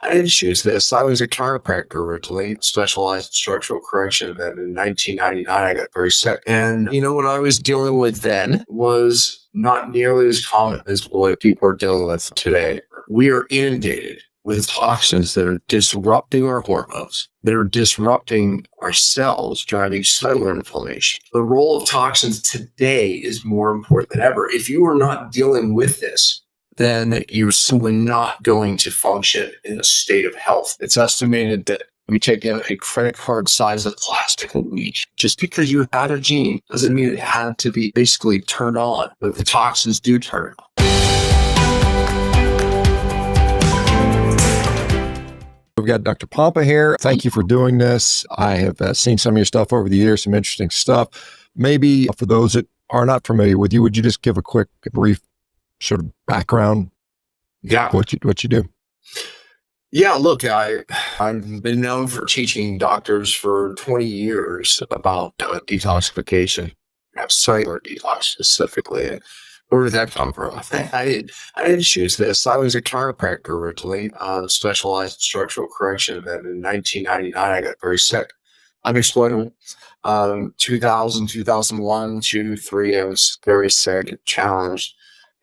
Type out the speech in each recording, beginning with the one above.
I didn't choose this. I was a chiropractor originally, specialized in structural correction. Then in 1999, I got very sick. And what I was dealing with then was not nearly as common as what people are dealing with today. We are inundated with toxins that are disrupting our hormones, that are disrupting our cells, driving cellular inflammation. The role of toxins today is more important than ever. If you are not dealing with this, then you're simply not going to function in a state of health. It's estimated that we take in a credit card size of plastic a week. Just because you had a gene doesn't mean it had to be basically turned on, but the toxins do turn on. We've got Dr. Pompa here. Thank you for doing this. I have seen some of your stuff over the years, some interesting stuff. Maybe for those that are not familiar with you, would you just give a quick, brief sort of background? Yeah. What you do? Yeah, look, I've been known for teaching doctors for 20 years about detoxification, cellular detox specifically. Where did that come from? I didn't choose this. I was a chiropractor originally, specialized in structural correction. Then in 1999, I got very sick. I'm explaining 2000, 2001, 2, 3, I was very sick, challenged.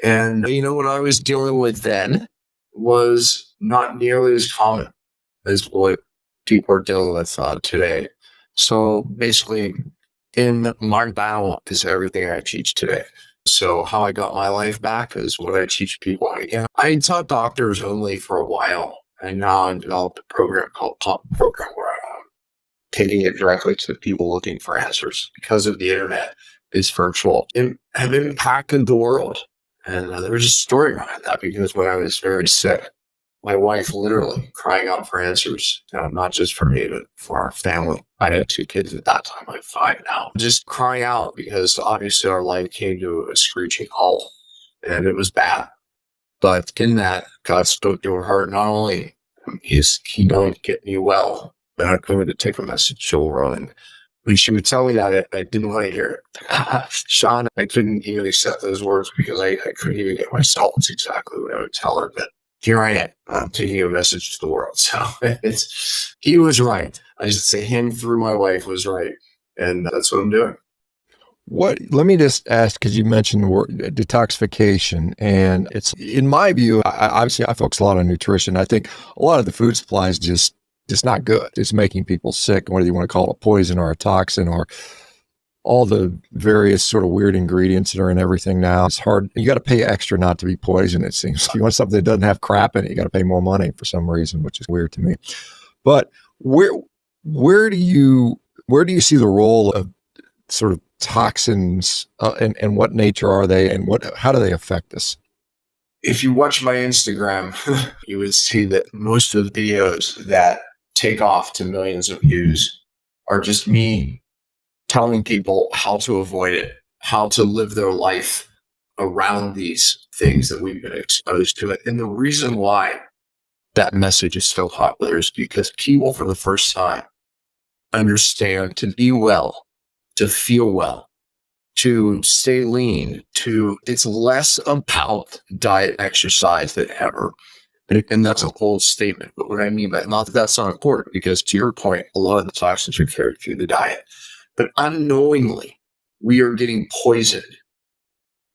And what I was dealing with then was not nearly as common as what people are dealing with today. So basically, in my battle is everything I teach today. So how I got my life back is what I teach people. I taught doctors only for a while, and now I've developed a program called Pompa program where I'm taking it directly to people looking for answers because of the internet. It's virtual and have impacted the world. And there was a story behind that because when I was very sick, my wife literally crying out for answers, not just for me, but for our family. I had 2 kids at that time. I have 5 now. Just crying out because obviously our life came to a screeching halt and it was bad. But in that, God spoke to her heart. Not only is He going to get me well, but I'm going to take a message to her. And when she would tell me that, I didn't want to hear it. Shawn, I couldn't even accept those words because I couldn't even get myself. It's exactly what I would tell her. But here I am, I'm taking a message to the world. So he was right. I should say him through my wife was right. And that's what I'm doing. Let me just ask, because you mentioned the word detoxification, and it's, in my view, obviously I focus a lot on nutrition. I think a lot of the food supply is just not good. It's making people sick, whether you want to call it a poison or a toxin or all the various sort of weird ingredients that are in everything now. It's hard. You got to pay extra not to be poisoned, it seems. If you want something that doesn't have crap in it, you got to pay more money for some reason, which is weird to me. But where do you see the role of sort of toxins and what nature are they and how do they affect us? If you watch my Instagram, you would see that most of the videos that take off to millions of views are just me telling people how to avoid it, how to live their life around these things that we've been exposed to. And the reason why that message is so popular is because people for the first time understand to be well, to feel well, to stay lean, it's less about diet exercise than ever. And that's a whole statement. But what I mean by not that that's not important, because to your point, a lot of the toxins are carried through the diet. But unknowingly, we are getting poisoned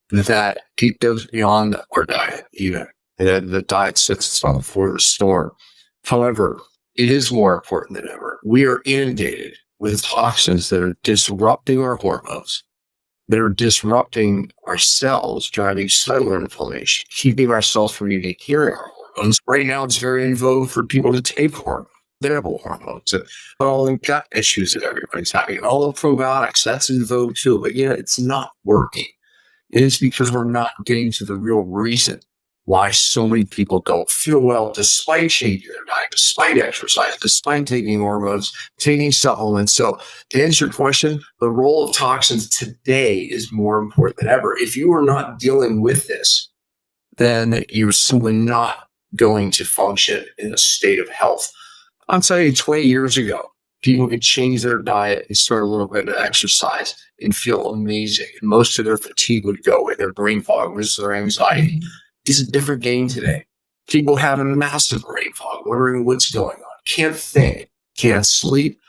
that goes beyond our diet even. And the diet sits before the storm. However, it is more important than ever. We are inundated with toxins that are disrupting our hormones, that are disrupting our cells, driving cellular inflammation, keeping our cells from even hearing our hormones. Right now, it's very in vogue for people to take hormones. Variable hormones, and all the gut issues that everybody's having, all the probiotics, that's in vogue too. But it's not working. It is because we're not getting to the real reason why so many people don't feel well despite changing their diet, despite exercise, despite taking hormones, taking supplements. So to answer your question, the role of toxins today is more important than ever. If you are not dealing with this, then you're simply not going to function in a state of health. I'll tell you, 20 years ago, people could change their diet and start a little bit of exercise and feel amazing. And most of their fatigue would go away, their brain fog, their anxiety. It's a different game today. People having massive brain fog, wondering what's going on. Can't think, can't sleep.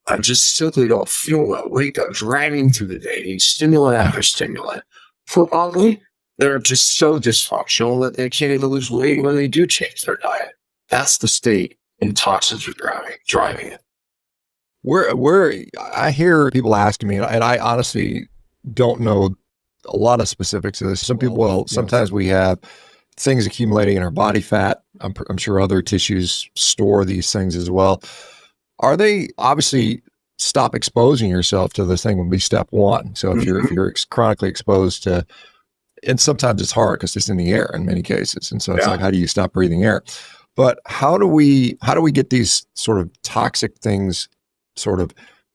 I just simply don't feel well. Wake up dragging through the day, need stimulant after stimulant. For oddly, they're just so dysfunctional that they can't even lose weight when they do change their diet. That's the state and toxins are driving it. Where I hear people asking me, and I honestly don't know a lot of specifics of this. Some people, well, sometimes we have things accumulating in our body fat. I'm sure other tissues store these things as well. Are they obviously stop exposing yourself to this thing would be step one. So if you're chronically exposed to, and sometimes it's hard because it's in the air in many cases. And so it's like, how do you stop breathing air? But how do we get these sort of toxic things sort of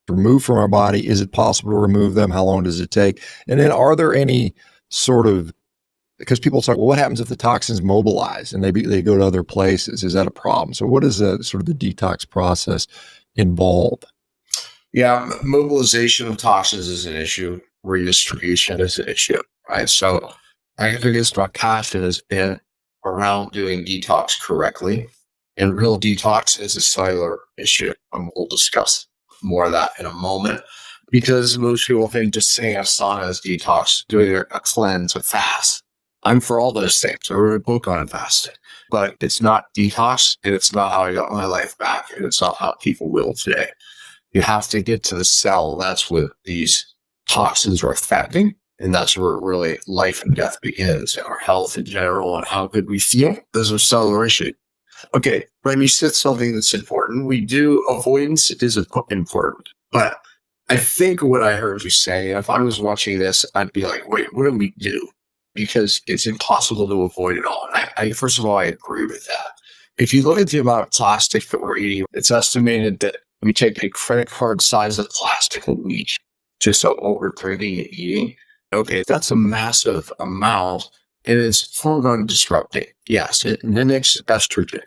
removed from our body? Is it possible to remove them? How long does it take? And then are there any sort of, because people talk, well, what happens if the toxins mobilize and they go to other places? Is that a problem? So what is the sort of the detox process involved? Yeah, mobilization of toxins is an issue. Redistribution is an issue, right? So I think my passion has been around doing detox correctly. And real detox is a cellular issue. And we'll discuss more of that in a moment. Because most people think just saying a sauna is detox, doing a cleanse, a fast. I'm for all those things. I wrote a book on fasting. But it's not detox, and it's not how I got my life back, and it's not how people will today. You have to get to the cell. That's what these toxins are affecting. And that's where really life and death begins, and our health in general, and how good we feel. Those are cellular issues. Okay, let me say something that's important. We do, avoidance is important. But I think what I heard you say, if I was watching this, I'd be like, wait, what do we do? Because it's impossible to avoid it all. And first of all, I agree with that. If you look at the amount of plastic that we're eating, it's estimated that we take a credit card size of plastic a week just so what we're drinking and eating. Okay, that's a massive amount, and it's hormone disrupting. Yes, it mimics estrogen,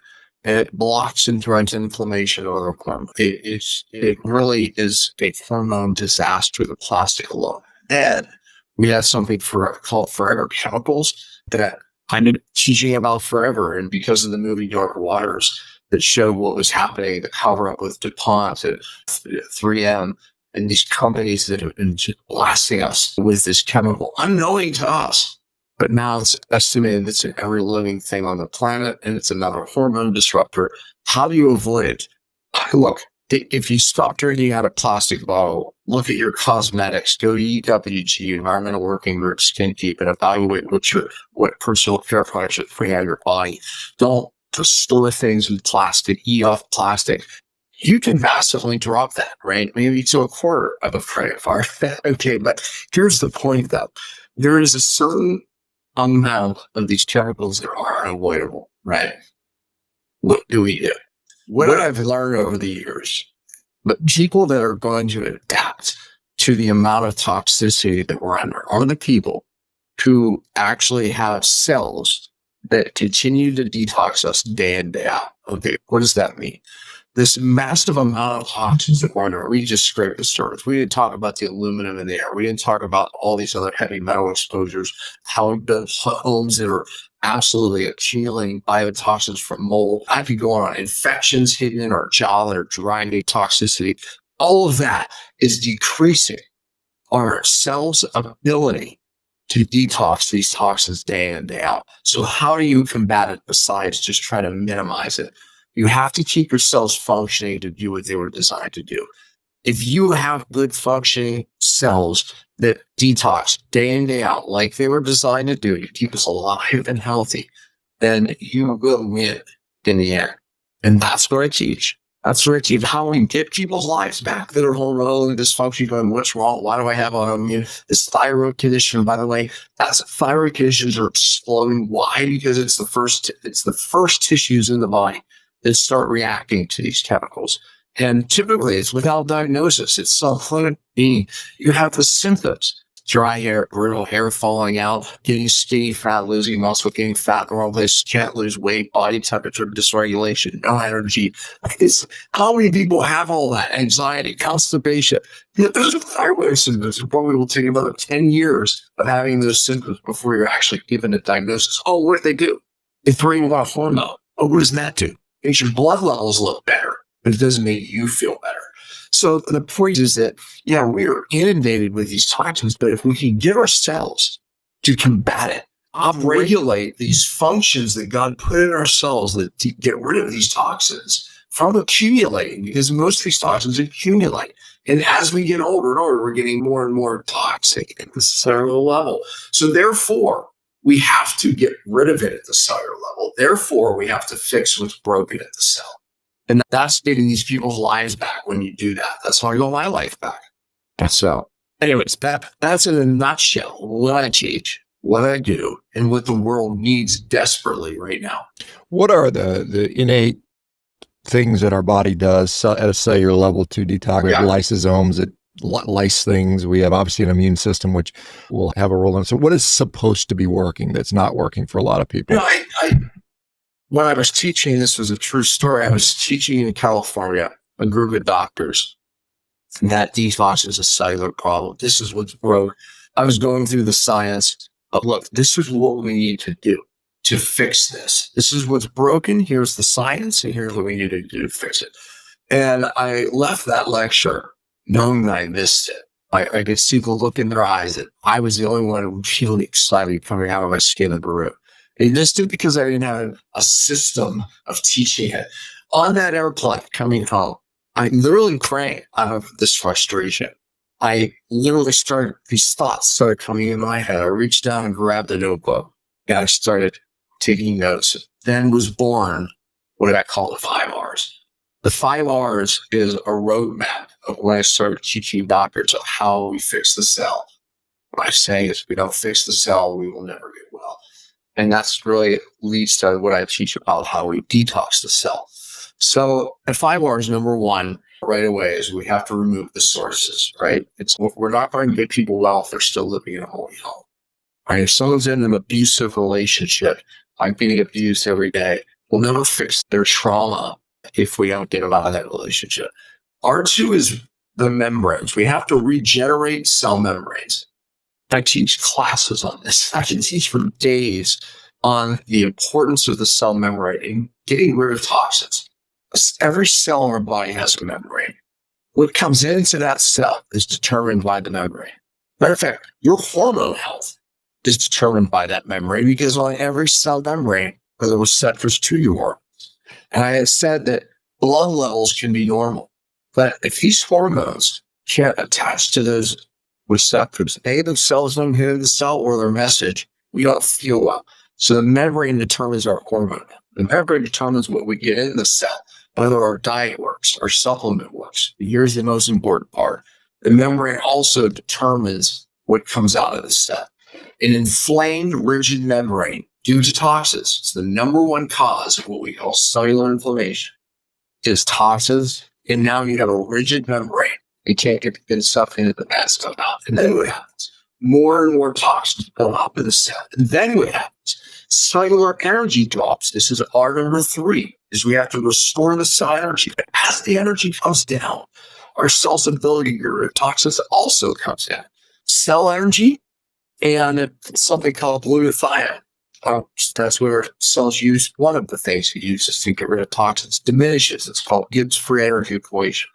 and it blocks and drives inflammation of the hormone. It really is a hormone disaster, the plastic alone. And we have something called forever chemicals that I've been teaching about forever, and because of the movie Dark Waters that showed what was happening, the cover up with DuPont and 3M, and these companies that have been just blasting us with this chemical, unknowing to us. But now it's estimated it's in every living thing on the planet, and it's another hormone disruptor. How do you avoid it? Look, if you stop drinking out of plastic bottle, look at your cosmetics, go to EWG, Environmental Working Group, Skin Keep, and evaluate what personal care products you bring out of your body. Don't just store things with plastic, eat off plastic. You can massively drop that, right? Maybe to a quarter of a credit card. Okay, but here's the point, though. There is a certain amount of these chemicals that are unavoidable, right? What do we do? What I've learned over the years, but people that are going to adapt to the amount of toxicity that we're under are the people who actually have cells that continue to detox us day in, day out. Okay, what does that mean? This massive amount of toxins that we're under, we just scraped the surface. We didn't talk about the aluminum in the air. We didn't talk about all these other heavy metal exposures, how the homes that are absolutely accumulating biotoxins from mold. I could go on. Infections hidden in our jaw that are driving toxicity. All of that is decreasing our cells' ability to detox these toxins day in and day out. So how do you combat it besides just try to minimize it? You have to keep your cells functioning to do what they were designed to do. If you have good functioning cells that detox day in, day out, like they were designed to do, to keep us alive and healthy, then you will win in the end. And that's what I teach. That's what I teach. How we get people's lives back that are hormonally dysfunctional, going, what's wrong? Why do I have autoimmune? This thyroid condition, by the way, thyroid conditions are exploding. Why? Because it's the first tissues in the body that start reacting to these chemicals. And typically it's without diagnosis. It's self-limiting. You have the symptoms: dry hair, brittle hair falling out, getting skinny, fat, losing muscle, getting fat, this, can't lose weight, body temperature dysregulation, no energy. How many people have all that? Anxiety, constipation. Those are thyroid symptoms. It probably will take about 10 years of having those symptoms before you're actually given a diagnosis. Oh, what did they do? It's bringing about hormone. Oh, what does that do? It makes your blood levels look better, but it doesn't make you feel better. So the point is that, yeah, we're inundated with these toxins, but if we can get ourselves to combat it, upregulate these functions that God put in our cells that to get rid of these toxins from accumulating, because most of these toxins accumulate. And as we get older and older, we're getting more and more toxic at the cellular level. So therefore, we have to get rid of it at the cellular level. Therefore, we have to fix what's broken at the cell. And that's getting these people's lives back when you do that. That's how I got my life back. So anyways, that's in a nutshell what I teach, what I do, and what the world needs desperately right now. What are the innate things that our body does at a cellular level to detox? We have lysosomes that lyse things. We have obviously an immune system, which will have a role in it. So what is supposed to be working that's not working for a lot of people? When I was teaching, this was a true story. I was teaching in California, a group of doctors, and that detox is a cellular problem. This is what's broke. I was going through the science of, look, this is what we need to do to fix this. This is what's broken. Here's the science, and here's what we need to do to fix it. And I left that lecture knowing that I missed it. I could see the look in their eyes that I was the only one who was feeling excited coming out of my skin in Peru. And just because I didn't have a system of teaching it. On that airplane coming home, I literally prayed out of this frustration. I literally these thoughts started coming in my head. I reached down and grabbed a notebook and I started taking notes. Then was born what I call the 5 R's. The 5 R's is a roadmap of when I started teaching doctors of how we fix the cell. What I'm saying is, if we don't fix the cell, we will never get well. And that's really leads to what I teach about how we detox the cell. So at 5 R's, number one, right away, is we have to remove the sources, right? We're not going to get people well if they're still living in a holy home. Right? If someone's in an abusive relationship, I'm being abused every day, we'll never fix their trauma if we don't get them out of that relationship. R2 is the membranes. We have to regenerate cell membranes. I teach classes on this. I can teach for days on the importance of the cell membrane and getting rid of toxins. Every cell in our body has a membrane. What comes into that cell is determined by the membrane. Matter of fact, your hormone health is determined by that membrane because on every cell membrane are the receptors to your hormones. And I had said that blood levels can be normal, but if these hormones can't attach to those receptors, they themselves don't hear the cell or their message, we don't feel well. So the membrane determines our hormone. The membrane determines what we get in the cell, whether our diet works, our supplement works. Here's the most important part. The membrane also determines what comes out of the cell. An inflamed, rigid membrane due to toxins, it's the number one cause of what we call cellular inflammation, is toxins. And now you have a rigid membrane. You can't get the stuff into the bad stuff out. And then what happens? More and more toxins build up in the cell. And then what happens? Cellular energy drops. This is R number 3, is we have to restore the cell energy. But as the energy comes down, our cell's ability to get rid of toxins also comes down. Cell energy and something called glutathione. That's where cells use. One of the things it uses to get rid of toxins diminishes. It's called Gibbs free energy equation.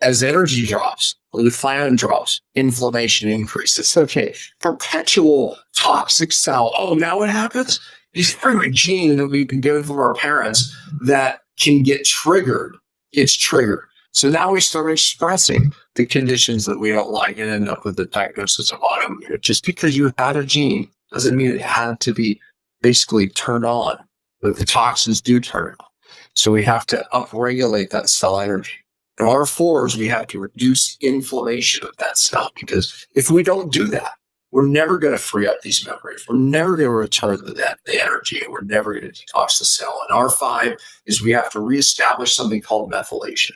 As energy drops, glutathione drops, inflammation increases. Okay, perpetual toxic cell. Oh, now what happens? These different gene that we've been given from our parents that can get triggered. It's triggered. So now we start expressing the conditions that we don't like and end up with the diagnosis of autoimmune. Just because you had a gene doesn't mean it had to be basically turned on, but the toxins do turn on. So we have to upregulate that cell energy. In R4s, we have to reduce inflammation of that cell, because if we don't do that, we're never going to free up these membranes. We're never going to return the energy, and we're never going to detox the cell. And R5 is we have to reestablish something called methylation.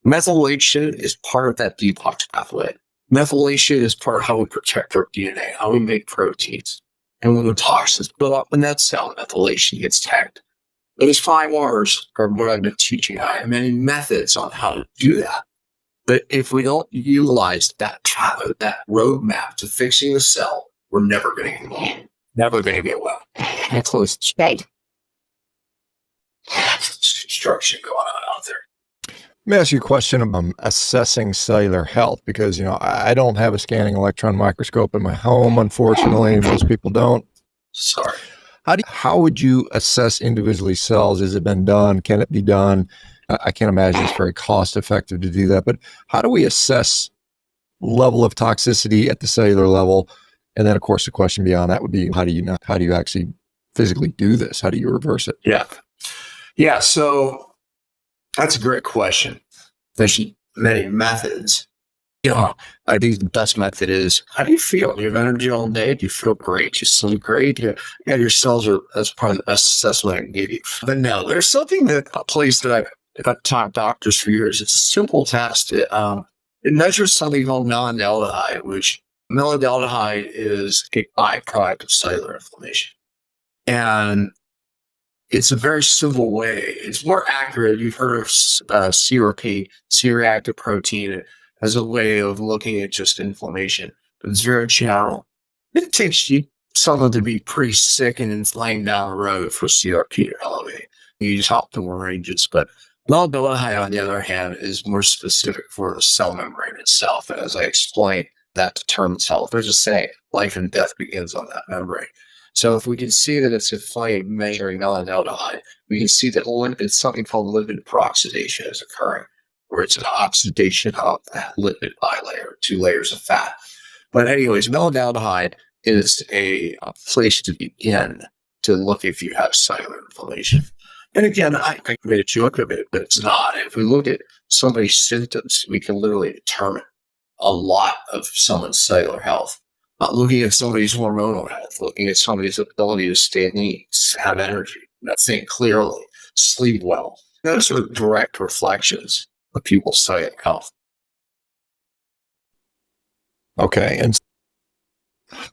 Methylation is part of that detox pathway. Methylation is part of how we protect our DNA, how we make proteins. And when the toxins build up in that cell, methylation gets tagged. Those 5 R's are what I've been teaching. I have many methods on how to do that. But if we don't utilize that roadmap to fixing the cell, we're never going to get well. Never going to get well. That's close. Right. construction going on out there. Let me ask you a question about assessing cellular health, because, I don't have a scanning electron microscope in my home, unfortunately. Most people don't. Sorry. How would you assess individually cells? Has it been done? Can it be done? I can't imagine it's very cost effective to do that, but how do we assess level of toxicity at the cellular level? And then, of course, the question beyond that would be, how do you actually physically do this? How do you reverse it? Yeah. So that's a great question. There's many methods. I think the best method is, how do you feel? Do you have energy all day? Do you feel great? Do you sleep great? Your cells that's probably the best assessment I can give you. But no, there's something a place that I've taught doctors for years. It's a simple test. It measures something called non-aldehyde, which non-aldehyde is a byproduct of cellular inflammation. And it's a very simple way. It's more accurate. You've heard of CRP, C-reactive protein, as a way of looking at just inflammation. But it's very general. It takes you someone to be pretty sick and inflamed down the road for CRP to elevate. You just optimal ranges. But non-aldehyde, on the other hand, is more specific for the cell membrane itself. And as I explained, that determines health. There's a saying, life and death begins on that membrane. So if we can see that it's inflamed, measuring non-aldehyde, we can see that it's something called lipid peroxidation is occurring, where it's an oxidation of that lipid bilayer, 2 layers of fat. But anyways, non-aldehyde is a place to begin to look if you have cellular inflammation. And again, I made a joke of it, but it's not. If we look at somebody's symptoms, we can literally determine a lot of someone's cellular health. Looking at somebody's hormonal health, looking at somebody's ability to stay in ease, have energy, think clearly, sleep well. Those are direct reflections of people's cellular health. Okay. And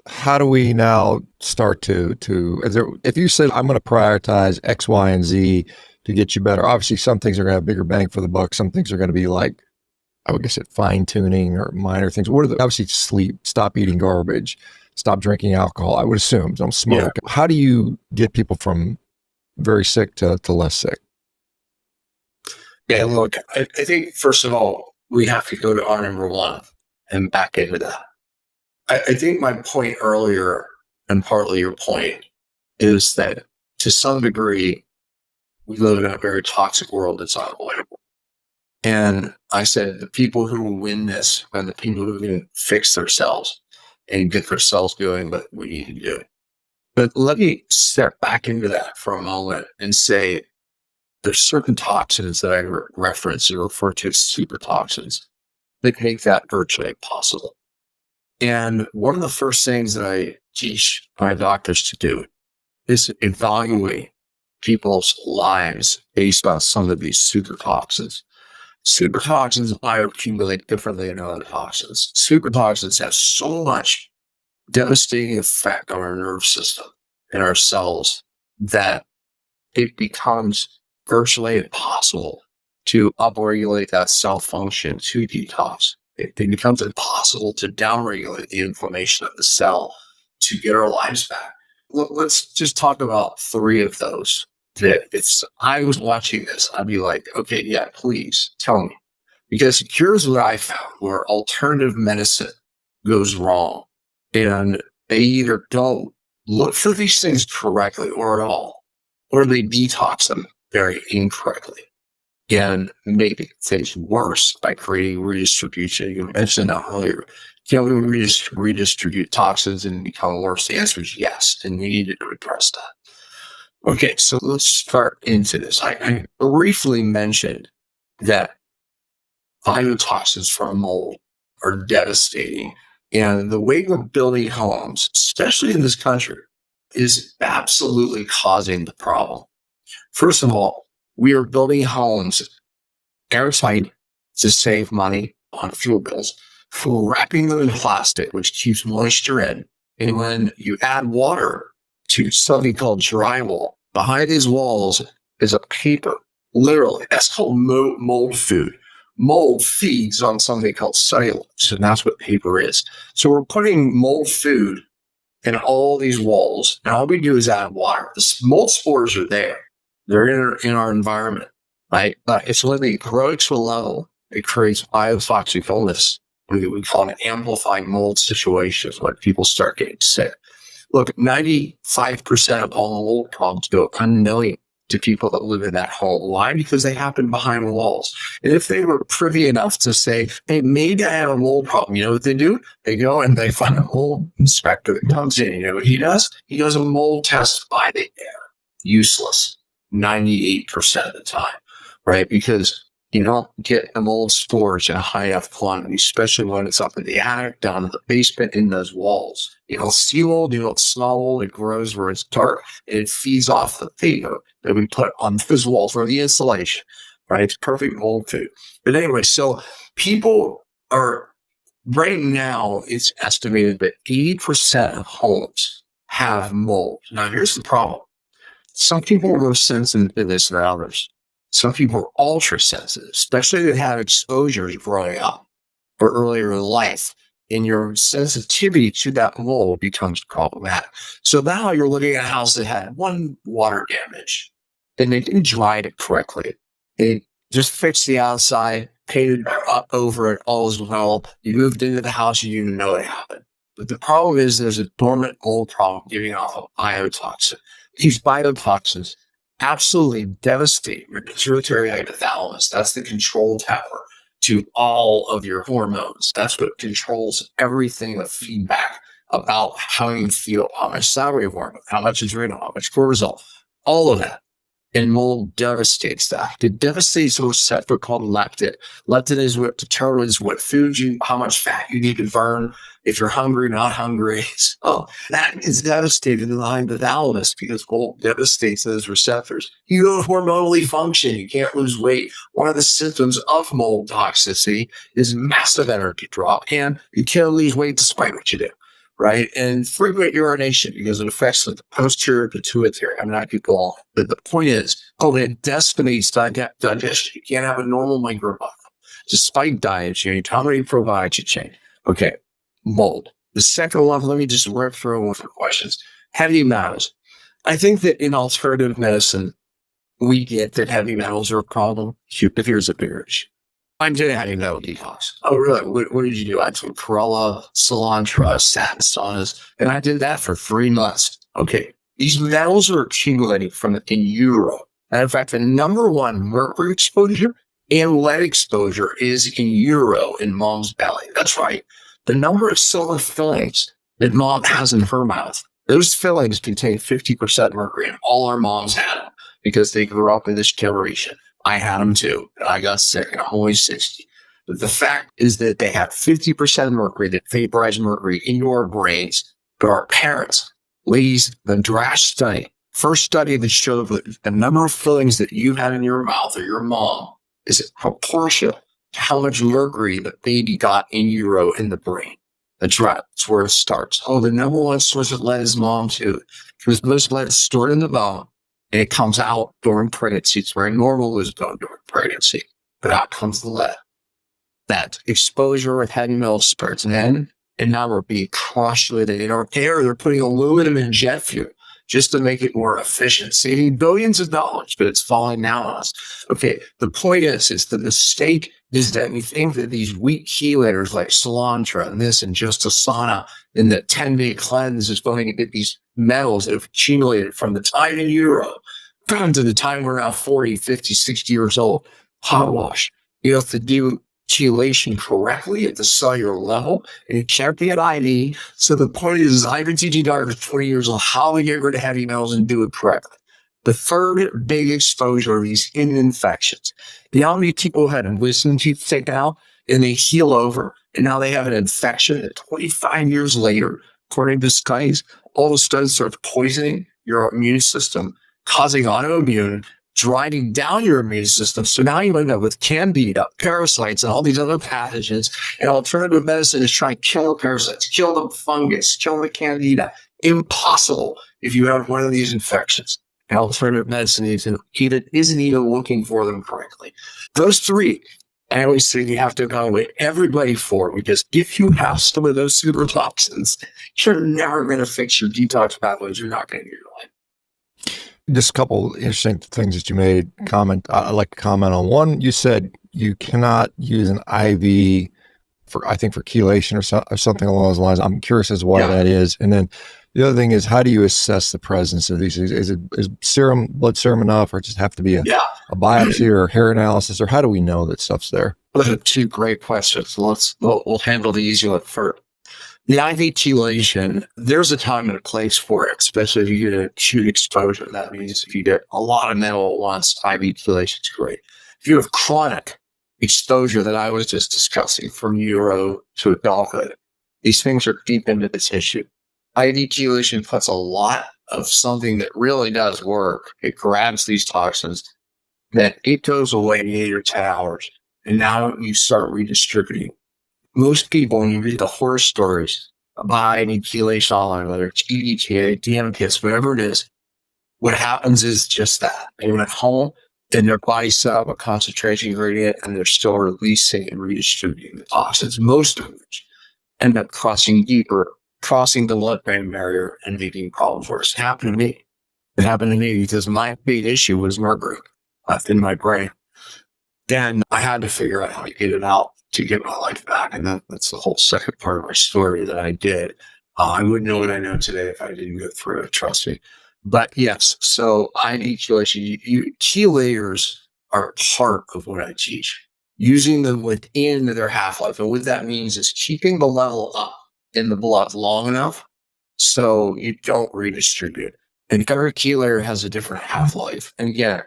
how do we now start if you say, I'm going to prioritize X, Y, and Z to get you better, obviously some things are going to have bigger bang for the buck. Some things are going to be like, I would guess it fine tuning or minor things. Obviously sleep, stop eating garbage, stop drinking alcohol. I would assume don't smoke. Yeah. How do you get people from very sick to less sick? Yeah, look, I think first of all, we have to go to our number one and back into that. I think my point earlier, and partly your point, is that to some degree, we live in a very toxic world that's unavoidable. And I said, the people who will win this are the people who can fix themselves and get their cells doing what we need to do. But let me step back into that for a moment and say, there's certain toxins that I reference and refer to as super toxins that make that virtually impossible. And one of the first things that I teach my doctors to do is evaluate people's lives based on some of these super toxins. Super toxins bioaccumulate differently than other toxins. Super toxins have so much devastating effect on our nervous system and our cells that it becomes virtually impossible to upregulate that cell function to detox. It becomes impossible to downregulate the inflammation of the cell to get our lives back. Let's just talk about 3 of those. If I was watching this, I'd be like, okay, yeah, please tell me. Because here's what I found where alternative medicine goes wrong. And they either don't look for these things correctly or at all, or they detox them very incorrectly and make things worse by creating redistribution. You mentioned that earlier. Can we redistribute toxins and become worse? The answer is yes, and we need to repress that. Okay, so let's start into this. I briefly mentioned that biotoxins from mold are devastating. And the way we're building homes, especially in this country, is absolutely causing the problem. First of all, we are building homes airtight to save money on fuel bills. We're wrapping them in plastic, which keeps moisture in. And when you add water to something called drywall, behind these walls is a paper. Literally, that's called mold food. Mold feeds on something called cellulose, and that's what paper is. So we're putting mold food in all these walls, and all we do is add water. The mold spores are there. They're in our environment, right? It's when they grow to a level, it creates biotoxic illness. We call it amplifying mold situations when people start getting sick. Look, 95% of all mold problems go unknown to people that live in that home. Why? Because they happen behind walls. And if they were privy enough to say, hey, maybe I have a mold problem, you know what they do? They go and they find a mold inspector that comes in. You know what he does? He does a mold test by the air. Useless 98% of the time, right? Because you don't get a mold storage in a high enough quantity, especially when it's up in the attic, down in the basement, in those walls. You don't see mold, you don't smell mold, it grows where it's dark, and it feeds off the paper that we put on those walls or the insulation, right? It's perfect mold food. But anyway, so people are, right now, it's estimated that 80% of homes have mold. Now, here's the problem. Some people are more sensitive to this than others. Some people are ultra sensitive, especially if they have exposures growing up or earlier in life, and your sensitivity to that mold becomes problematic. So now you're looking at a house that had one water damage, and they didn't dry it correctly. They just fixed the outside, painted up over it, all as well. You moved into the house, you didn't know it happened. But the problem is there's a dormant mold problem giving off a biotoxin. These biotoxins absolutely devastate your pituitary hypothalamus. That's the control tower to all of your hormones. That's what controls everything, the feedback about how you feel, how much thyroid hormone, how much adrenal, how much cortisol, all of that. And mold devastates that. It devastates a receptor called leptin. Leptin is what determines what food how much fat you need to burn, if you're hungry, not hungry. So that is devastating in the hypothalamus because mold devastates those receptors. You don't hormonally function. You can't lose weight. One of the symptoms of mold toxicity is massive energy drop, and you can't lose weight despite what you do. Right? And frequent urination because it affects the posterior pituitary. I'm not going to go on. But the point is, it decimates digestion. You can't have a normal microbiome. Despite diet change, how many probiotics you change? Okay, mold. The second one, let me just work through one for questions. Heavy metals. I think that in alternative medicine, we get that heavy metals are a problem. But here's a bigger issue. I'm doing heavy metal detox. Oh, really? What did you do? I took chlorella, cilantro, satin saunas, and I did that for 3 months. Okay. These metals are accumulating in utero. And in fact, the number one mercury exposure and lead exposure is in utero, in mom's belly. That's right. The number of silver fillings that mom has in her mouth, those fillings contain 50% mercury, and all our moms had them because they grew up in this generation. I had them too. I got sick. I'm only 60. But the fact is that they have 50% mercury, that vaporized mercury in your brains. But our parents, ladies, the DRASH study, first study that showed that the number of fillings that you had in your mouth or your mom is proportional to how much mercury the baby got in utero in the brain. That's right. That's where it starts. Oh, the number one source of lead is mom too. Because most lead is stored in the bone. And it comes out during pregnancy. It's very normal as done during pregnancy. But out comes the lead. That exposure with heavy metal spreads in, and now we're being crushed with it in our air. They're putting aluminum in jet fuel just to make it more efficient. Saving billions of dollars, but it's falling down on us. Okay, the point is the mistake is that we think that these weak chelators like cilantro and this and just a sauna in the 10-day cleanse is going to get these metals that have accumulated from the time in utero to the time we're now 40, 50, 60 years old. Hot wash. You have to do chelation correctly at the cellular level, and you can't be an IV. So the point is, I've been teaching doctors for 20 years on how to get rid of heavy metals and do it correctly. The third big exposure are these skin infections. You know how many people had wisdom teeth taken out and they heal over, and now they have an infection, and 25 years later, according to studies, all of a sudden starts poisoning your immune system, causing autoimmune, driving down your immune system. So now you end up with candida, parasites, and all these other pathogens. And alternative medicine is trying to kill the parasites, kill the fungus, kill the candida. Impossible if you have one of these infections. And alternative medicine isn't even looking for them correctly. Those three, I always say you have to evaluate everybody for, because if you have some of those super toxins, you're never going to fix your detox pathways. You're not going to get your life. Just a couple interesting things that you made comment. I'd like to comment on. One, you said you cannot use an IV for, I think, for chelation or something along those lines. I'm curious as to why Yeah. that is. And then the other thing is, how do you assess the presence of these? Is blood serum enough, or just have to be a Yeah. biopsy or hair analysis, or how do we know that stuff's there? Those are two great questions. We'll handle the easy one first. The IV chelation, there's a time and a place for it, especially if you get acute exposure. That means if you get a lot of metal at once, IV chelation is great. If you have chronic exposure that I was just discussing, from neuro to adulthood, these things are deep into the tissue. IV chelation puts a lot of something that really does work. It grabs these toxins, then it goes away in 8 or 10 hours. And now you start redistributing. Most people, when you read the horror stories about any chelation online, whether it's EDTA, DMPS, whatever it is, what happens is just that. They went home, then their body set up a concentration gradient, and they're still releasing and redistributing the toxins, most of which end up crossing deeper, crossing the blood-brain barrier, and making problems worse. It happened to me. It happened to me because my big issue was mercury left in my brain. Then I had to figure out how to get it out to get my life back. And that's the whole second part of my story that I did. I wouldn't know what I know today if I didn't go through it, trust me. But yes, so I need chelation. Chelators are part of what I teach, using them within their half-life. And what that means is keeping the level up in the blood long enough so you don't redistribute. And every chelator has a different half-life. And again,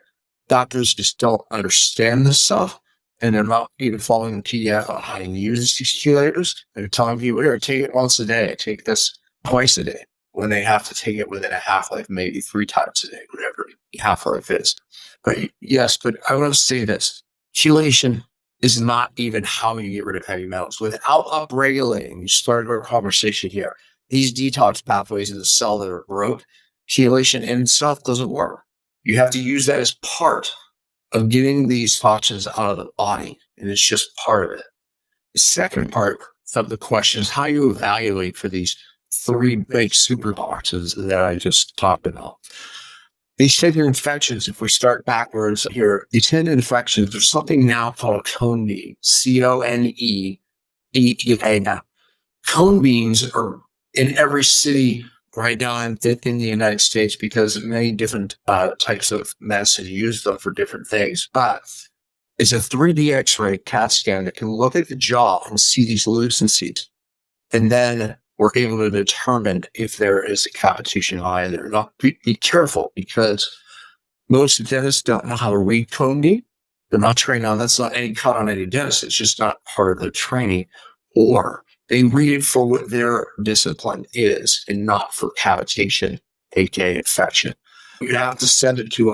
doctors just don't understand this stuff, and they're not even following the PDF on how to use these chelators. They're telling people, here, take it once a day, take this twice a day, when they have to take it within a half-life, maybe 3 times a day, whatever the half-life is. But yes, but I want to say this. Chelation is not even how you get rid of heavy metals. Without upregulating, you started our conversation here, these detox pathways in the cell that are broke, chelation in itself doesn't work. You have to use that as part of getting these toxins out of the body, and it's just part of it. The second part of the question is how you evaluate for these 3 big super toxins that I just talked about. These tender infections, if we start backwards here, these tender infections, there's something now called cone bean, CONE. Cone beans are in every city right now in the United States because many different types of medicine use them for different things. But it's a 3D X-ray CAT scan that can look at the jaw and see these lucencies. And then we're able to determine if there is a cavitation either. Now, be careful, because most dentists don't know how to read cone bean. They're not trained on. That's not any cut on any dentist. It's just not part of their training. Or they read it for what their discipline is and not for cavitation, aka infection. You have to send it to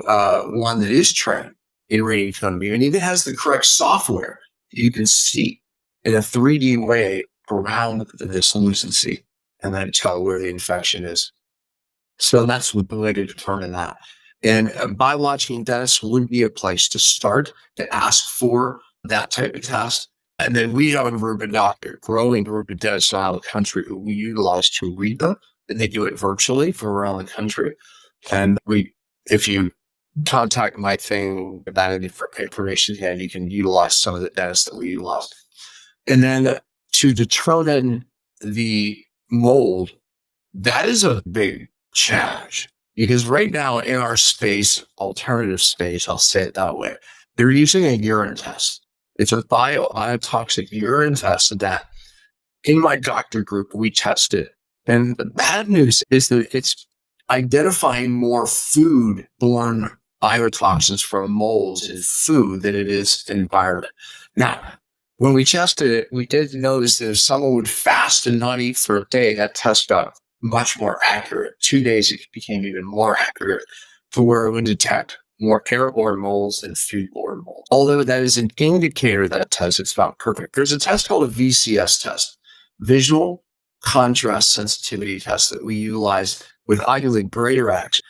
one that is trained in reading cone bean, and even has the correct software. You can see in a 3D way around this lucency and then tell where the infection is. So that's the way to determine that. And biological dentists would be a place to start to ask for that type of test. And then we have a group of doctors, growing group of dentists around the country who we utilize to read them. And they do it virtually from around the country. And if you contact my thing about any information, and you can utilize some of the dentists that we utilize. And then to determine the mold, that is a big challenge. Because right now in our space, alternative space, I'll say it that way, they're using a urine test. It's a biotoxic urine test that in my doctor group, we tested. And the bad news is that it's identifying more food-borne biotoxins from molds in food than it is environment. Now, when we tested it, we did notice that if someone would fast and not eat for a day, that test got much more accurate. 2 days, it became even more accurate to where it would detect more airborne molds than foodborne molds. Although that is an indicator that test, it's not perfect. There's a test called a VCS test, visual contrast sensitivity test, that we utilize with ideally greater action.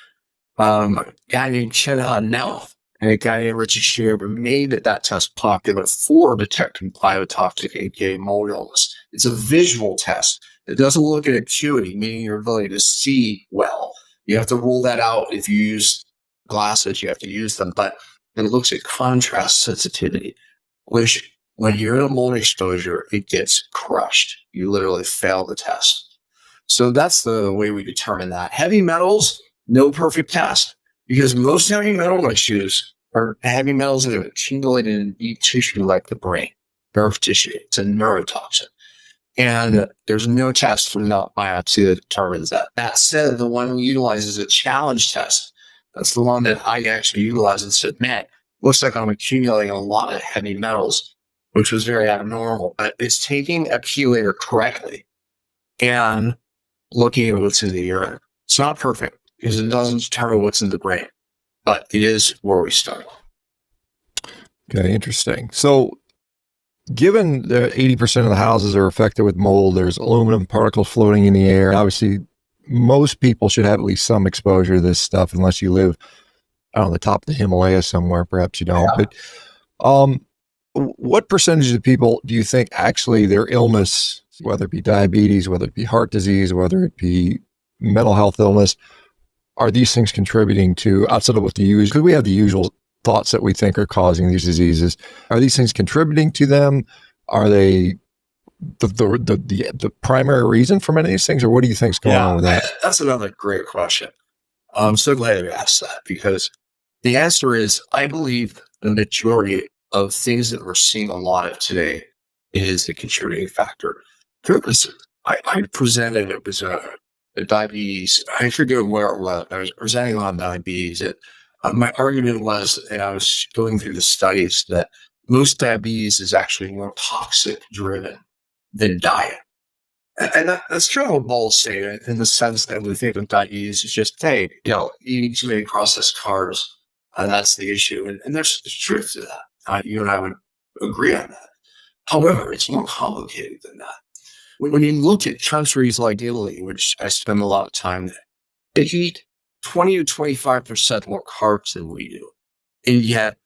A guy named Shawn and a guy named Richard Shearer made that test popular for detecting biotoxic, aka mold illness. It's a visual test. It doesn't look at acuity, meaning your ability to see well. You have to rule that out if you use glasses, you have to use them, but it looks at contrast sensitivity, which when you're in a mold exposure, it gets crushed. You literally fail the test. So that's the way we determine that. Heavy metals, no perfect test, because most heavy metal issues are heavy metals that have accumulated in deep tissue like the brain, nerve tissue. It's a neurotoxin. And there's no test from the biopsy that determines that. That said, the one we utilize is a challenge test. That's the one that I actually utilized and said, man, looks like I'm accumulating a lot of heavy metals, which was very abnormal. But it's taking a chelator correctly and looking at what's in the urine. It's not perfect because it doesn't determine what's in the brain, but it is where we start. Okay, interesting. So given that 80% of the houses are affected with mold, there's aluminum particles floating in the air. Obviously, most people should have at least some exposure to this stuff, unless you live on the top of the Himalayas somewhere. Perhaps you don't. Yeah. But what percentage of people do you think actually their illness, whether it be diabetes, whether it be heart disease, whether it be mental health illness, are these things contributing to, outside of what the usual, because we have the usual thoughts that we think are causing these diseases, are these things contributing to them? Are they the primary reason for many of these things, or what do you think is going on with that? That's another great question. I'm so glad you asked that, because the answer is, I believe the majority of things that we're seeing a lot of today is the contributing factor. I presented, it was a diabetes, I forget where it was, I was presenting on diabetes. My argument was, and I was going through the studies, that most diabetes is actually more toxic driven than diet. And that's true of a bold statement, in the sense that we think of diabetes as just, hey, eating too many processed carbs, and that's the issue. And there's truth to that. You and I would agree on that. However, it's more complicated than that. When you look at countries like Italy, which I spend a lot of time there, they eat 20 to 25% more carbs than we do. And yet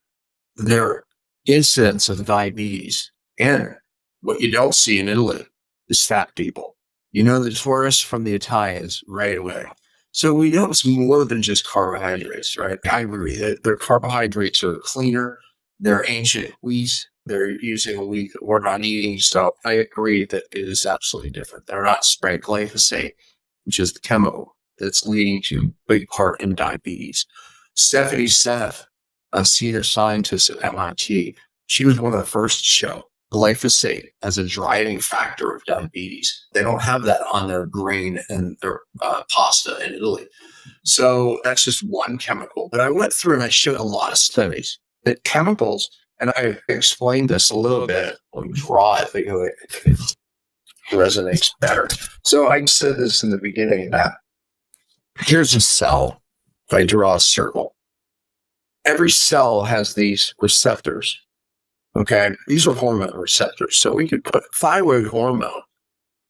their incidence of diabetes, and what you don't see in Italy, is fat people. You know the tourists from the Italians right away. So we know it's more than just carbohydrates, right? I agree that their carbohydrates are cleaner. They're ancient wheat. They're using a wheat that we're not eating. So I agree that it is absolutely different. They're not spraying glyphosate, which is the chemical that's leading to a big part in diabetes. Stephanie Seneff, a senior scientist at MIT, she was one of the first to show glyphosate as a driving factor of diabetes. They don't have that on their grain and their pasta in Italy. So that's just one chemical. But I went through and I showed a lot of studies that chemicals, and I explained this a little bit, I'll draw it, it resonates better. So I said this in the beginning, that here's a cell. If I draw a circle, every cell has these receptors. Okay, these are hormone receptors. So we could put thyroid hormone,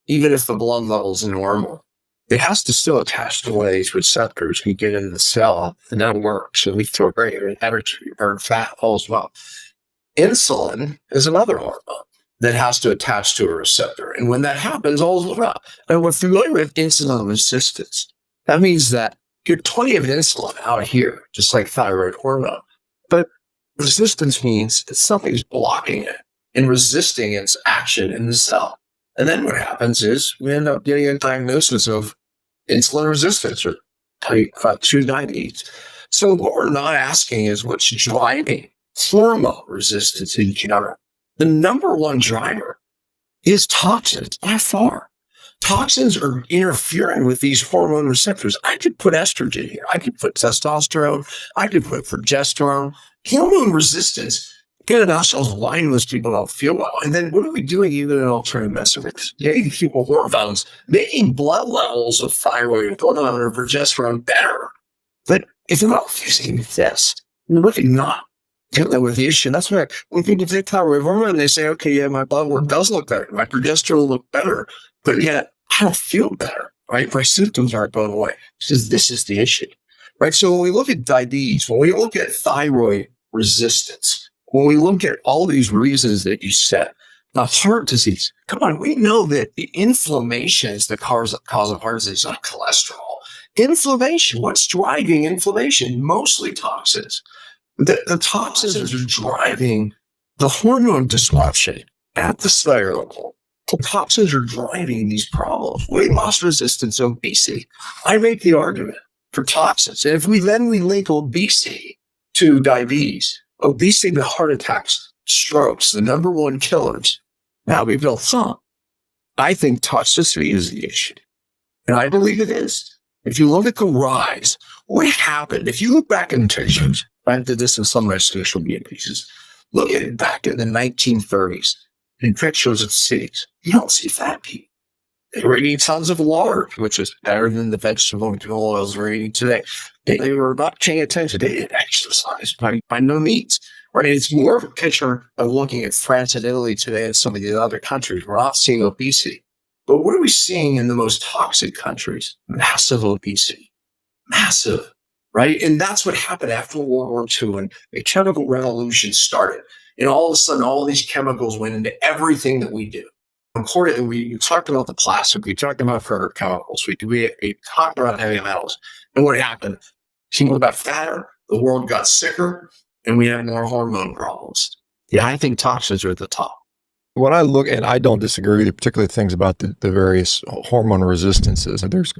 even if the blood level is normal, it has to still attach to one of these receptors. We get into the cell, and that works. So we throw greater energy or fat as well. Insulin is another hormone that has to attach to a receptor. And when that happens, all's well. And we're familiar with insulin resistance. That means that you're plenty of insulin out here, just like thyroid hormone. But resistance means that something's blocking it and resisting its action in the cell. And then what happens is we end up getting a diagnosis of insulin resistance or type 2 diabetes. So what we're not asking is what's driving hormone resistance in general. The number one driver is toxins, by far. Toxins are interfering with these hormone receptors. I could put estrogen here. I could put testosterone. I could put progesterone. Hormone resistance, getting ourselves aligned with people don't feel well. And then what are we doing even in alternative measurements? Getting people hormones, making blood levels of thyroid, hormone, or progesterone better. But if you're not using this, you're looking not dealing with the issue. That's why when people take thyroid hormone, they say, okay, yeah, my blood work does look better. My progesterone look better. But yet, I don't feel better, right? My symptoms aren't going away. Because this is the issue, right? So when we look at diabetes, when we look at thyroid resistance, when we look at all these reasons that you said, now heart disease, come on, we know that the inflammation is the cause of heart disease, not cholesterol. Inflammation. What's driving inflammation? Mostly toxins. The toxins are driving the hormone disruption at the cellular level. The toxins are driving these problems. Weight loss resistance, obesity. I make the argument for toxins. And if we link obesity to diabetes, obesity to heart attacks, strokes, the number one killers, now we built some. I think toxicity is the issue. And I believe it is. If you look at the rise, what happened? If you look back in pictures, I did this in some of my social media pieces. Look at it back in the 1930s in pictures of cities. You don't see fat people. They were eating tons of lard, which is better than the vegetable oils we're eating today. They were not paying attention. They didn't exercise by no means. Right? It's more of a picture of looking at France and Italy today and some of the other countries. We're not seeing obesity. But what are we seeing in the most toxic countries? Massive obesity. Massive. Right? And that's what happened after World War II when the chemical revolution started. And all of a sudden, all these chemicals went into everything that we do. Importantly, we talked about the plastic. We talked about further chemicals. We talked about heavy metals. And what happened? People got fatter. The world got sicker. And we had more hormone problems. Yeah, I think toxins are at the top. When I look, and I don't disagree with you, particularly things about the various hormone resistances, and there's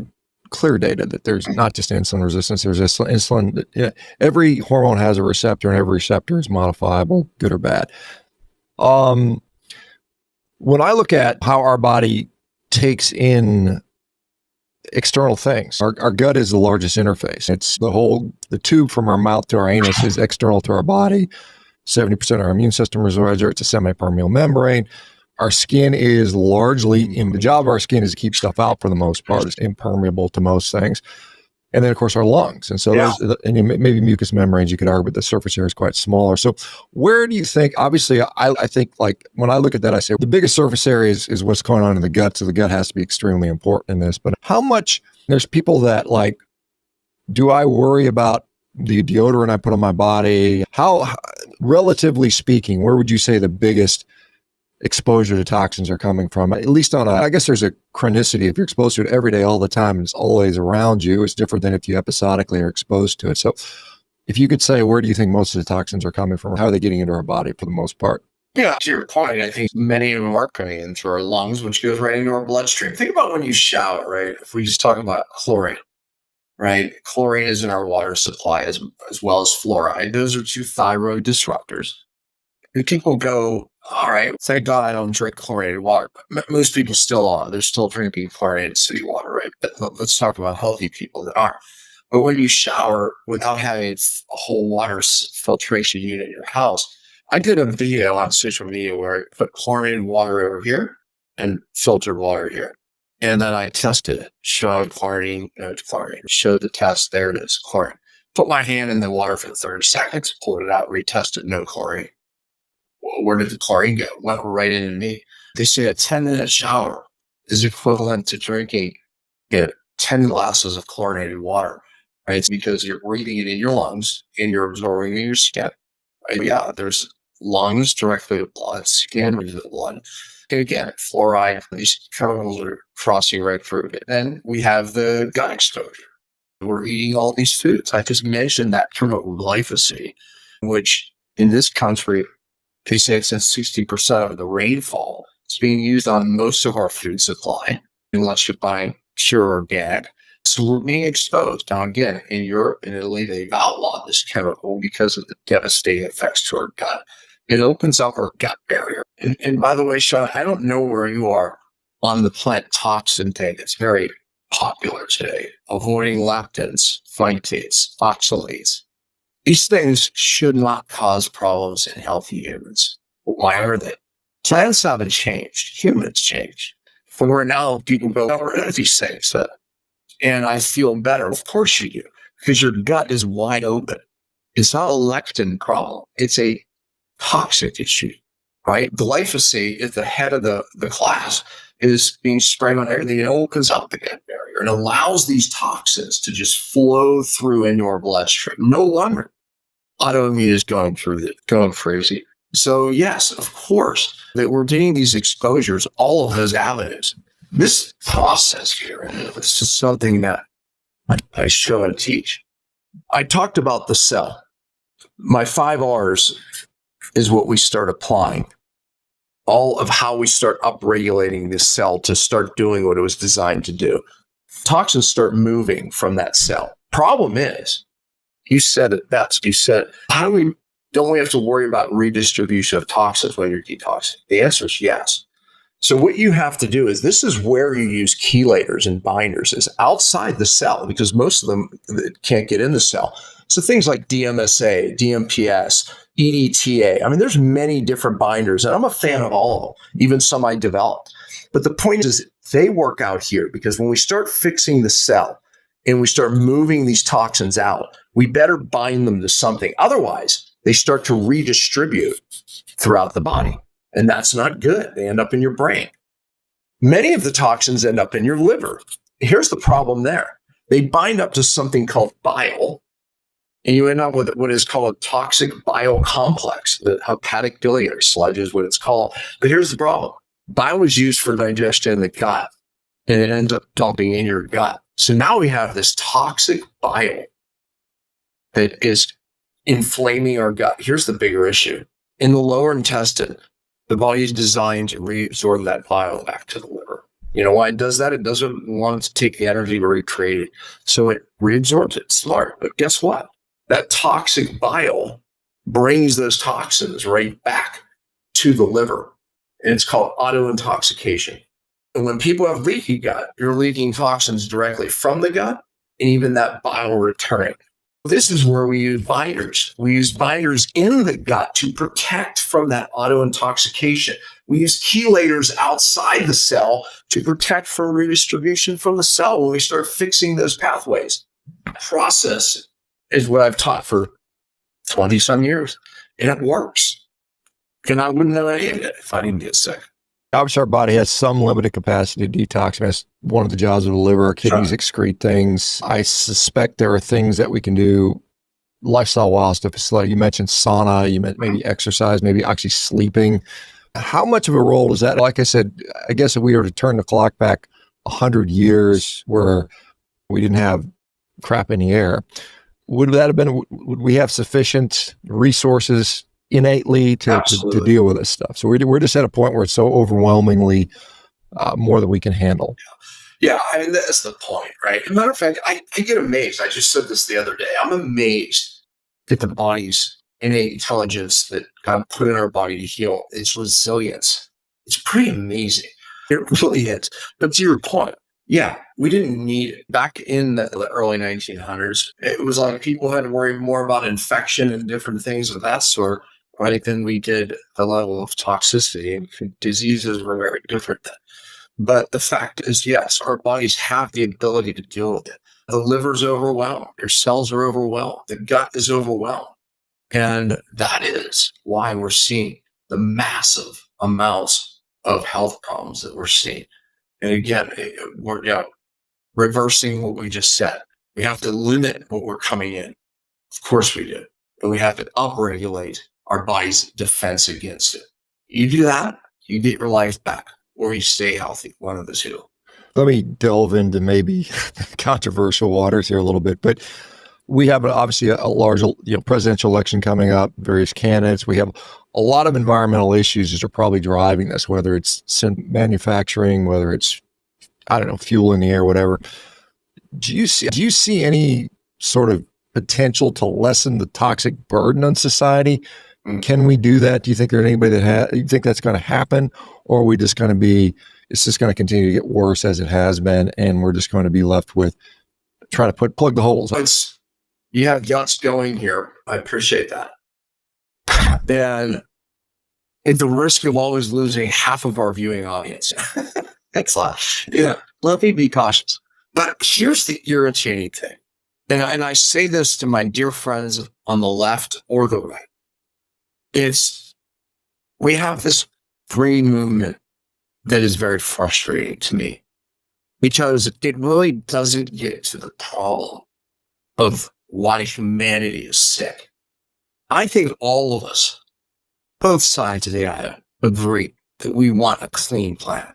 clear data that there's not just insulin resistance, there's insulin. Every hormone has a receptor, and every receptor is modifiable, good or bad. When I look at how our body takes in external things, our gut is the largest interface. It's the tube from our mouth to our anus is external to our body. 70% of our immune system resides there. It's a semi-permeable membrane. Our skin is largely, the job of our skin is to keep stuff out for the most part. It's impermeable to most things. And then, of course, our lungs. And so maybe mucous membranes, you could argue, but the surface area is quite smaller. So where do you think, obviously, I think, like, when I look at that, I say the biggest surface area is what's going on in the gut. So the gut has to be extremely important in this. But how much, there's people that, like, do I worry about the deodorant I put on my body? How, relatively speaking, where would you say the biggest exposure to toxins are coming from? At least I guess there's a chronicity. If you're exposed to it every day, all the time, and it's always around you, it's different than if you episodically are exposed to it. So if you could say, where do you think most of the toxins are coming from? How are they getting into our body for the most part? Yeah, to your point, I think many of them are coming into our lungs, which goes right into our bloodstream. Think about when you shower, right? If we just talk about chlorine, right? Chlorine is in our water supply as well as fluoride. Those are two thyroid disruptors. And people go, all right, thank God I don't drink chlorinated water. But most people still are. They're still drinking chlorinated city water, right? But let's talk about healthy people that are. But when you shower without having a whole water filtration unit in your house, I did a video on social media where I put chlorinated water over here and filtered water here. And then I tested it, showed chlorine, no chlorine, showed the test, there it is, chlorine. Put my hand in the water for 30 seconds, pulled it out, retested, no chlorine. Well, where did the chlorine go? Went right into me. They say a 10-minute shower is equivalent to drinking 10 glasses of chlorinated water, right? It's because you're breathing it in your lungs and you're absorbing it in your skin. Right? Yeah, there's lungs directly to blood, skin to the blood. Okay, again, fluoride, these chemicals are crossing right through it. Then we have the gut exposure. We're eating all these foods. I just mentioned that term of glyphosate, which in this country, they say it's 60% of the rainfall. It's being used on most of our food supply, unless you're buying pure organic. So we're being exposed. Now, again, in Europe and Italy, they've outlawed this chemical because of the devastating effects to our gut. It opens up our gut barrier. And by the way, Shawn, I don't know where you are on the plant toxin thing. It's very popular today. Avoiding lectins, phytates, oxalates. These things should not cause problems in healthy humans. Why are they? Plants haven't changed. Humans changed. For now, people go over these things. And I feel better. Of course you do. Because your gut is wide open. It's not a lectin problem. It's a toxic issue, right? Glyphosate at the head of the class is being sprayed on everything. It opens up the gut barrier and allows these toxins to just flow through in your bloodstream. No wonder autoimmune is going crazy. So yes, of course, that we're getting these exposures, all of those avenues. This process here, this is something that I show and teach. I talked about the cell. My 5 R's is what we start applying. All of how we start upregulating this cell to start doing what it was designed to do. Toxins start moving from that cell. Problem is, you said it best. You said, don't we have to worry about redistribution of toxins when you're detoxing? The answer is yes. So what you have to do is, this is where you use chelators and binders, is outside the cell, because most of them can't get in the cell. So things like DMSA, DMPS, EDTA. I mean, there's many different binders, and I'm a fan of all of them, even some I developed. But the point is, they work out here, because when we start fixing the cell and we start moving these toxins out, we better bind them to something. Otherwise, they start to redistribute throughout the body. And that's not good. They end up in your brain. Many of the toxins end up in your liver. Here's the problem there. They bind up to something called bile, and you end up with what is called a toxic bile complex. The hepatic biliary sludge is what it's called. But here's the problem. Bile is used for digestion in the gut, and it ends up dumping in your gut. So now we have this toxic bile that is inflaming our gut. Here's the bigger issue. In the lower intestine, the body is designed to reabsorb that bile back to the liver. You know why it does that? It doesn't want to take the energy to recreate it. So it reabsorbs it. Smart. But guess what? That toxic bile brings those toxins right back to the liver. And it's called autointoxication. And when people have leaky gut, you're leaking toxins directly from the gut, and even that bile returning. This is where we use binders. We use binders in the gut to protect from that autointoxication. We use chelators outside the cell to protect from redistribution from the cell when we start fixing those pathways. Process is what I've taught for 20-some years, and it works. And I wouldn't know any of it if I didn't get sick. Obviously, our body has some limited capacity to detox. That's one of the jobs of the liver. Our kidneys excrete things. I suspect there are things that we can do lifestyle-wise to facilitate. You mentioned sauna. You meant maybe exercise, maybe actually sleeping. How much of a role is that? Like I said, I guess if we were to turn the clock back 100 years where we didn't have crap in the air, would we have sufficient resources innately to deal with this stuff? So we're just at a point where it's so overwhelmingly more than we can handle. Yeah, I mean, that's the point, right? As a matter of fact, I get amazed. I just said this the other day. I'm amazed at the body's innate intelligence that God put in our body to heal. Its resilience. It's pretty amazing. It really is. But to your point, yeah, we didn't need it. Back in the early 1900s, it was like people had to worry more about infection and different things of that sort, right, than we did the level of toxicity. And diseases were very different then. But the fact is, yes, our bodies have the ability to deal with it. The liver's overwhelmed. Your cells are overwhelmed. The gut is overwhelmed. And that is why we're seeing the massive amounts of health problems that we're seeing. And again, we're reversing what we just said. We have to limit what we're coming in. Of course we do. But we have to upregulate our body's defense against it. You do that, you get your life back, or you stay healthy, one of the two. Let me delve into maybe controversial waters here a little bit, but we have obviously a large presidential election coming up, various candidates. We have a lot of environmental issues that are probably driving this, whether it's manufacturing, whether it's, fuel in the air, whatever. Do you see any sort of potential to lessen the toxic burden on society? Can we do that? Do you think there's anybody you think that's going to happen, or are we just going to it's just going to continue to get worse as it has been, and we're just going to be left with trying to plug the holes? You have guts going here. I appreciate that. Then at the risk of always losing half of our viewing audience. Thanks a lot. Yeah. Let me be cautious. But here's the irritating thing. And I say this to my dear friends on the left or the right. We have this green movement that is very frustrating to me, because it really doesn't get to the problem of why humanity is sick. I think all of us, both sides of the aisle, agree that we want a clean planet.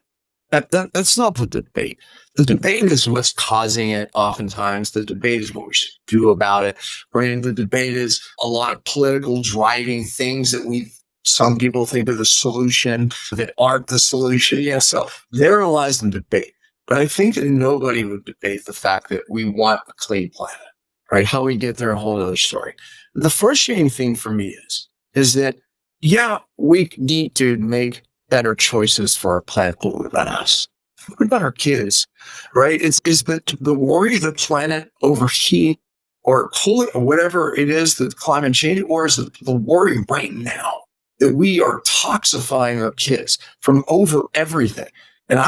That's not the debate. The debate is what's causing it oftentimes. The debate is what we should do about it. Right? And the debate is a lot of political driving things that some people think are the solution that aren't the solution. Yeah, so therein lies the debate. But I think that nobody would debate the fact that we want a clean planet, right? How we get there, a whole other story. The frustrating thing for me is that, yeah, we need to make better choices for our planet, but what about us? What about our kids, right? Is that the worry the planet overheat or pull it or whatever it is, the climate change, or is it the worry right now that we are toxifying our kids from over everything? And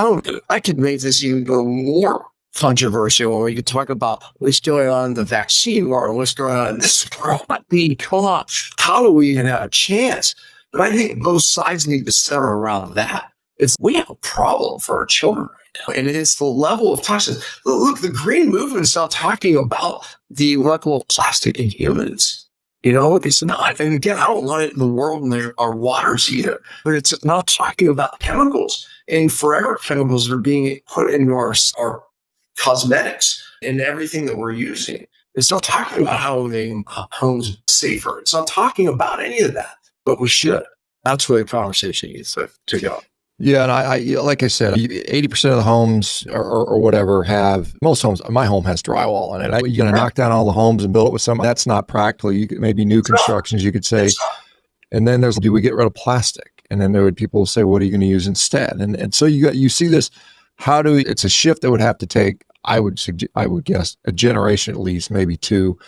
I could make this even go more controversial when we could talk about what's going on in the vaccine war, what's going on in this world. How do we even have a chance? But I think both sides need to center around that. We have a problem for our children right now, and it's the level of toxins. Look, the green movement is not talking about the level of plastic in humans. It's not. And again, I don't want it in the world and our waters either. But it's not talking about chemicals and forever chemicals that are being put into our cosmetics and everything that we're using. It's not talking about how making homes safer. It's not talking about any of that. But we should. That's where the conversation needs to go. Yeah, and I like I said, 80% of the homes or whatever most homes. My home has drywall in it. You're going to knock down all the homes and build it with something. That's not practical. Maybe new constructions, you could say. And then do we get rid of plastic? And then people say, what are you going to use instead? And so you see this. It's a shift that would have to take, I would guess, a generation at least, maybe two,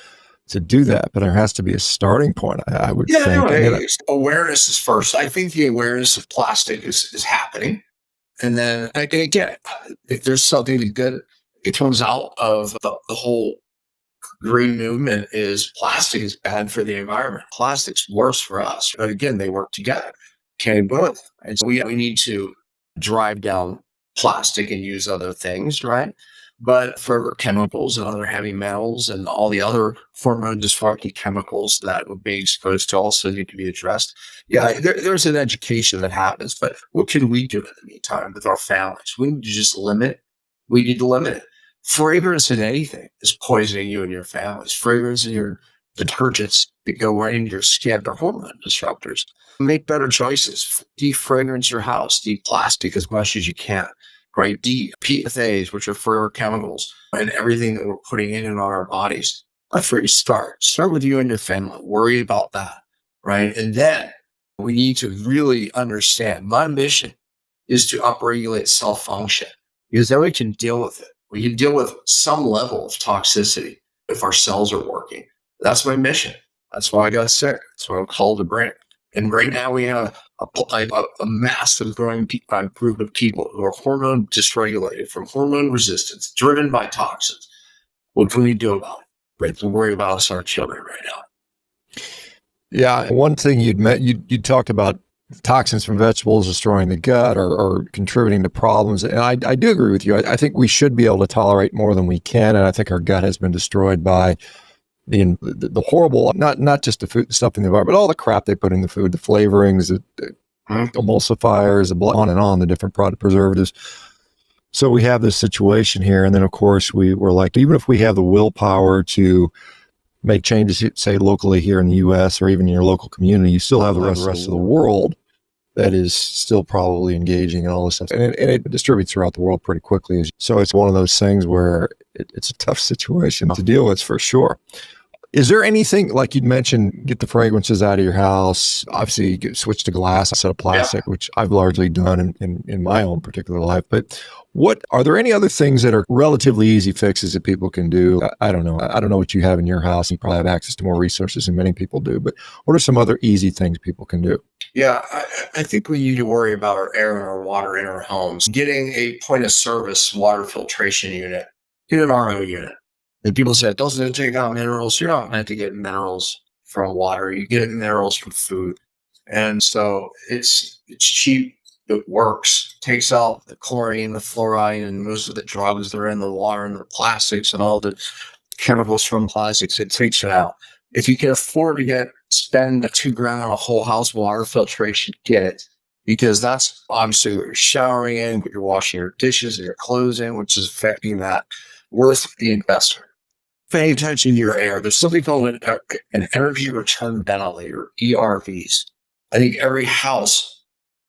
to do that, but there has to be a starting point, I would think. No, awareness is first. I think the awareness of plastic is happening. And then, again, if there's something good, it comes out of the whole green movement is plastic is bad for the environment. Plastic's worse for us. But again, they work together. Can't both. And so we need to drive down plastic and use other things, right? But for chemicals and other heavy metals and all the other hormone dysfunctional chemicals that would be exposed to also need to be addressed. Yeah, there's an education that happens, but what can we do in the meantime with our families? We need to just limit. We need to limit it. Fragrance in anything is poisoning you and your families. Fragrance in your detergents that go right into your skin are hormone disruptors. Make better choices. Defragrance your house. De-plastic as much as you can. Right? PFAs, which are forever chemicals, and everything that we're putting in and on our bodies. That's where you start. Start with you and your family. Worry about that. Right? And then we need to really understand my mission is to upregulate cell function because then we can deal with it. We can deal with some level of toxicity if our cells are working. That's my mission. That's why I got sick. That's what I'm called to bring. And right now we have a massive growing group of people who are hormone dysregulated from hormone resistance, driven by toxins. What can we do about it? Right? We worry about us, our children right now. Yeah. One thing you talked about toxins from vegetables destroying the gut or contributing to problems. And I do agree with you. I think we should be able to tolerate more than we can. And I think our gut has been destroyed by the horrible, not just the food stuff in the environment, but all the crap they put in the food, the flavorings, the emulsifiers, on and on, the different product preservatives. So we have this situation here. And then, of course, we're like, even if we have the willpower to make changes, say, locally here in the U.S. or even in your local community, you still have the rest of the world that is still probably engaging in all this stuff. And it distributes throughout the world pretty quickly. So it's one of those things where it's a tough situation to deal with for sure. Is there anything, like you'd mentioned, get the fragrances out of your house, obviously you switch to glass instead of plastic, which I've largely done in my own particular life. But are there any other things that are relatively easy fixes that people can do? I don't know. I don't know what you have in your house. You probably have access to more resources than many people do. But what are some other easy things people can do? Yeah, I think we need to worry about our air and our water in our homes. Getting a point of service water filtration unit in an RO unit. And people say, doesn't it take out minerals? You're not meant to get minerals from water. You get minerals from food. And so it's cheap. It works. Takes out the chlorine, the fluoride, and most of the drugs that are in the water and the plastics and all the chemicals from plastics. It takes it out. If you can afford to spend $2,000 on a whole house water filtration, get it. because that's obviously what you're showering in, what you're washing your dishes and your clothes in, which is affecting that worth of the investor. Pay attention to your air. There's something called an energy return ventilator, ERVs. I think every house,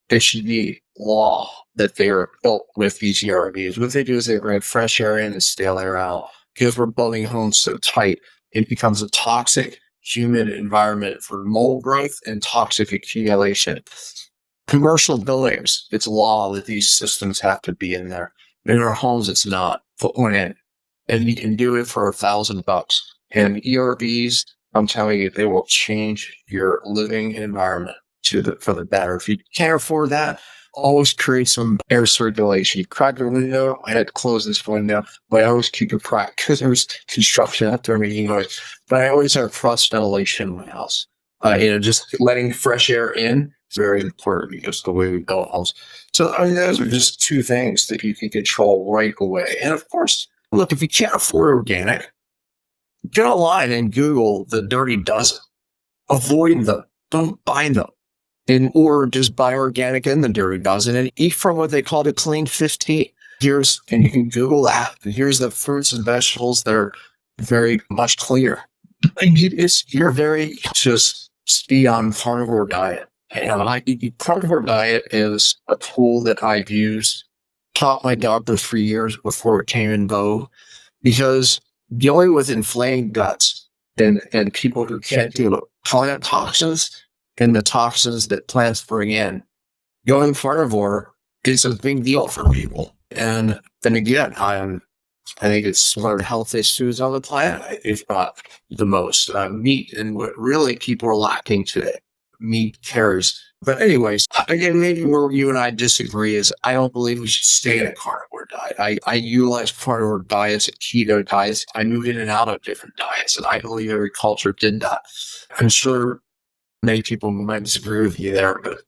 it should be law that they are built with these ERVs. What they do is they bring fresh air in and stale air out. Because we're building homes so tight, it becomes a toxic, humid environment for mold growth and toxic accumulation. Commercial buildings, it's law that these systems have to be in there. In our homes, it's not. Put one in. And you can do it for $1,000. And ERVs, I'm telling you, they will change your living environment for the better. If you can't afford that, always create some air circulation. You crack the window. I had to close this window, but I always keep it cracked because there's construction out there making noise. But I always have cross ventilation in my house. Just letting fresh air in is very important because the way we build homes. So those are just two things that you can control right away. And of course, look, if you can't afford organic, get online and Google the dirty dozen. Avoid them. Don't buy them. Or just buy organic in the dirty dozen and eat from what they call the clean 15. And you can Google that. Here's the fruits and vegetables that are very much cleaner. And you're very just be on carnivore diet. And carnivore diet is a tool that I've used, taught my doctor for years before it came in vogue, because dealing with inflamed guts and people who can't deal with plant toxins and the toxins that plants bring in, going carnivore is a big deal for people. And then again, I think it's one of the healthiest foods on the planet, if not the most. Meat, and what really people are lacking today. Meat carries. But anyways, again, maybe where you and I disagree is I don't believe we should stay in a carnivore diet. I utilize carnivore diets and keto diets. I move in and out of different diets, and I believe every culture did that. I'm sure many people might disagree with you there, but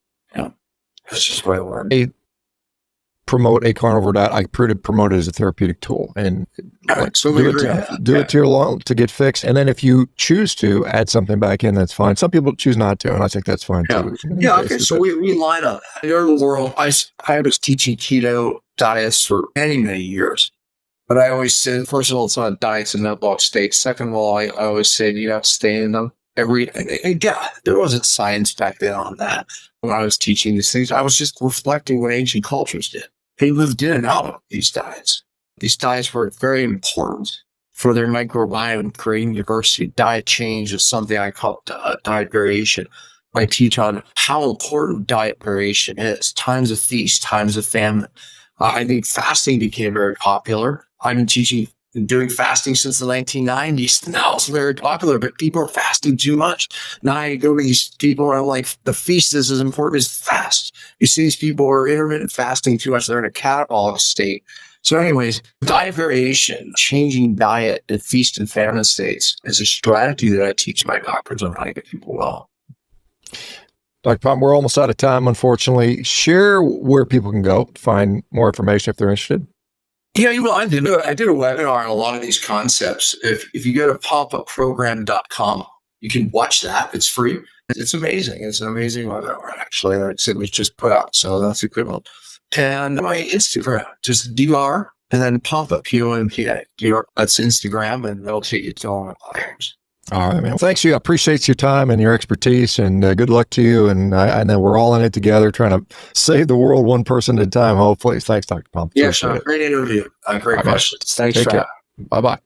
that's just the way it works. Promote a carnivore diet. I promote it as a therapeutic tool, and do it to your lung to get fixed. And then if you choose to add something back in, that's fine. Some people choose not to, and I think that's fine too. Yeah. Okay. So we line up. In the world, I was teaching keto diets for many years, but I always said, first of all, it's not diets in metabolic state. Second of all, I always said you have to stay in them. There wasn't science back then on that. When I was teaching these things, I was just reflecting what ancient cultures did. They lived in and out of these diets. These diets were very important for their microbiome and creating diversity. Diet change is something I call diet variation. I teach on how important diet variation is. Times of feast, times of famine. I think fasting became very popular. I've been teaching and doing fasting since the 1990s. Now it's very popular, but people are fasting too much. Now I go to these people and I'm like, the feast is as important as fast. You see these people who are intermittent fasting too much. They're in a catabolic state. So anyways, diet variation, changing diet in feast and famine states is a strategy that I teach my doctors on how to get people well. Dr. Pompa, we're almost out of time, unfortunately. Share where people can go to find more information if they're interested. Yeah, I did a webinar on a lot of these concepts. If you go to pompaprogram.com, you can watch that. It's free. It's amazing. It's an amazing webinar, actually. It was just put out, so that's a good one. And my Instagram, just DR, and then Pompa, Pompa. That's Instagram, and they'll take you to all my platforms. All right, man. Thanks. I appreciate your time and your expertise, and good luck to you. And I know we're all in it together, trying to save the world one person at a time, hopefully. Thanks, Dr. Pompa. Yeah, Shawn, great interview. Great questions. Thanks, Take care. Bye-bye.